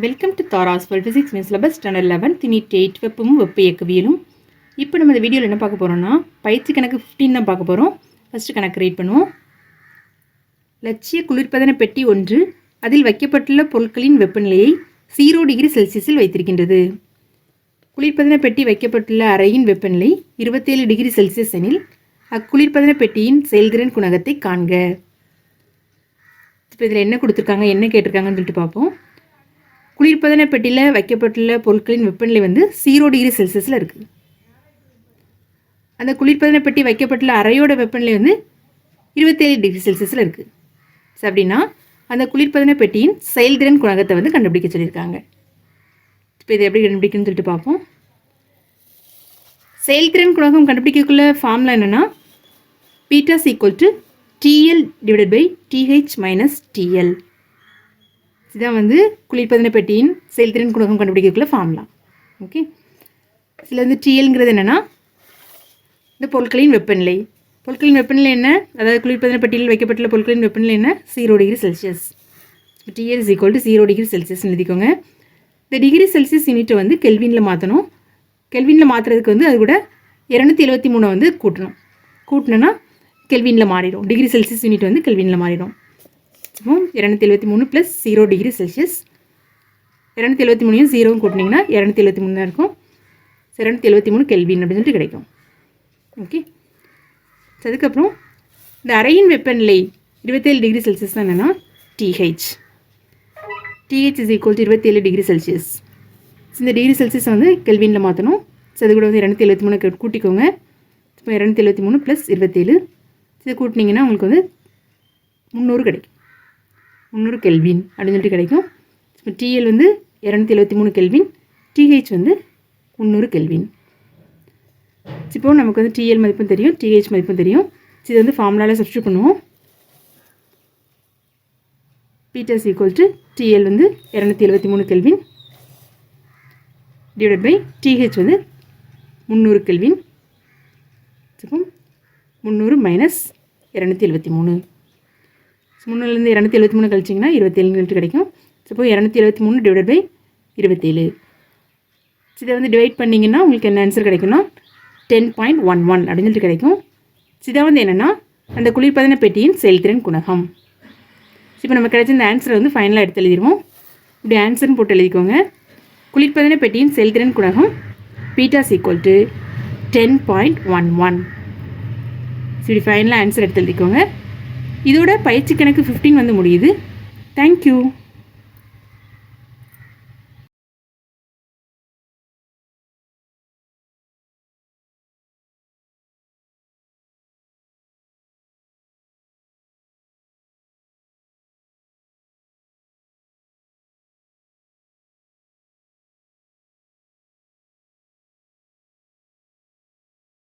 Welcome to Tara's for physics means syllabus standard 11 unit 8 வெப்பமும் வெப்ப இயக்கவியலும். இப்போ நம்ம இந்த வீடியோவில் என்ன பார்க்க போகிறோம்னா பயிற்சி கணக்கு 15 தான் பார்க்க போகிறோம். ஃபஸ்ட்டு கணக்கு ரீட் பண்ணுவோம். லட்சிய குளிர்பதன பெட்டி ஒன்று அதில் வைக்கப்பட்டுள்ள பொருட்களின் வெப்பநிலையை 0 டிகிரி செல்சியஸில் வைத்திருக்கின்றது. குளிர்பதன பெட்டி வைக்கப்பட்டுள்ள அறையின் வெப்பநிலை 27 டிகிரி செல்சியஸ் எனில் அக்குளிர்பதன பெட்டியின் செயல்திறன் குணகத்தை காண்க. இப்போ இதில் என்ன கொடுத்துருக்காங்க, என்ன கேட்டிருக்காங்கன்னு சொல்லிட்டு பார்ப்போம். குளிர்பதன பெட்டியில் வைக்கப்பட்டுள்ள பொருட்களின் வெப்பநிலை 0 டிகிரி செல்சியஸில் இருக்குது. அந்த குளிர்பதன பெட்டி வைக்கப்பட்டுள்ள அறையோட வெப்பநிலை 27 டிகிரி செல்சியஸில் இருக்குது. அப்படின்னா அந்த குளிர்பதன பெட்டியின் செயல்திறன் குணகத்தை கண்டுபிடிக்க சொல்லியிருக்காங்க. இப்போ இதை எப்படி கண்டுபிடிக்கணும்னு சொல்லிட்டு பார்ப்போம். செயல்திறன் குணகம் கண்டுபிடிக்கக்குள்ள ஃபார்முலா என்னென்னா பீட்டா = TL / TH - TL. இதுதான் குளிர்பதன பெட்டியின் செயல்திறன் குணகம் கண்டுபிடிக்கக்குள்ள ஃபார்முலா. ஓகே, இதில் TLங்கிறது என்னென்னா இந்த பொருட்களின் வெப்பநிலை. பொருட்களின் வெப்பநிலை என்ன, அதாவது குளிர்பதன பெட்டியில் வைக்கப்பட்டுள்ள பொருட்களின் வெப்பநிலை என்ன, 0 டிகிரி செல்சியஸ். TL = 0 டிகிரி செல்சியஸ்னு எழுதிக்கோங்க. இந்த டிகிரி செல்சியஸ் யூனிட்டை கெல்வினில் மாற்றணும். கெல்வினில் மாற்றுறதுக்கு அது கூட 273 கூட்டணும். கூட்டினோன்னா கெல்வினில் மாறிடும். டிகிரி செல்சியஸ் யூனிட் கெல்வினில் மாறிடும். இப்போ 273 + 0 டிகிரி செல்சியஸ். 273 0 கூட்டினீங்கன்னா 273 தான் இருக்கும். 273 கெல்வின் அப்படின்னு சொல்லிட்டு கிடைக்கும். ஓகே, அதுக்கப்புறம் இந்த அறையின் வெப்பநிலை 27 டிகிரி செல்சியஸ் தான் என்னென்னா TH. TH = 27 degree Celsius. இந்த டிகிரி செல்சியஸ் கெல்வினில் மாற்றணும். அது கூட 273 கூட்டிக்கோங்க. இப்போ 273 + 27 இதை கூட்டினீங்கன்னா உங்களுக்கு 300 கிடைக்கும். 300 கெல்வின் அப்படின்னு சொல்லிட்டு கிடைக்கும். இப்போ TL 273 கெல்வின், TH 300 கெல்வின். இப்போ நமக்கு TL மதிப்பும் தெரியும், TH மதிப்பும் தெரியும். இது ஃபார்முலாவில் சப்ஸ்டியூட் பண்ணுவோம். Beta = TL 273 kelvin / TH 300 kelvin. இப்போ 300 - 273. 300லேருந்து 273 கழிச்சிங்கன்னா 27 கிடைக்கும். இப்போ 273 / 27. இதை டிவைட் பண்ணிங்கன்னா உங்களுக்கு என்ன ஆன்சர் கிடைக்கும்னா 10.11 அப்படின்னு சொல்லிட்டு கிடைக்கும். இதை என்னென்னா அந்த குளிர்பதன பெட்டியின் செயல்திறன் குணகம். இப்போ நம்ம கிடைச்ச இந்த ஆன்சரை ஃபைனலாக எடுத்து எழுதிடுவோம். இப்படி ஆன்சர்னு போட்டு எழுதிக்கோங்க. குளிர்பதன பெட்டியின் செயல்திறன் குணகம் பீட்டா = 10.11. இப்படி ஃபைனலாக ஆன்சர் எடுத்து எழுதிக்கோங்க. இதோட பயிற்சி கணக்கு 15 முடியுது. தேங்க்யூ.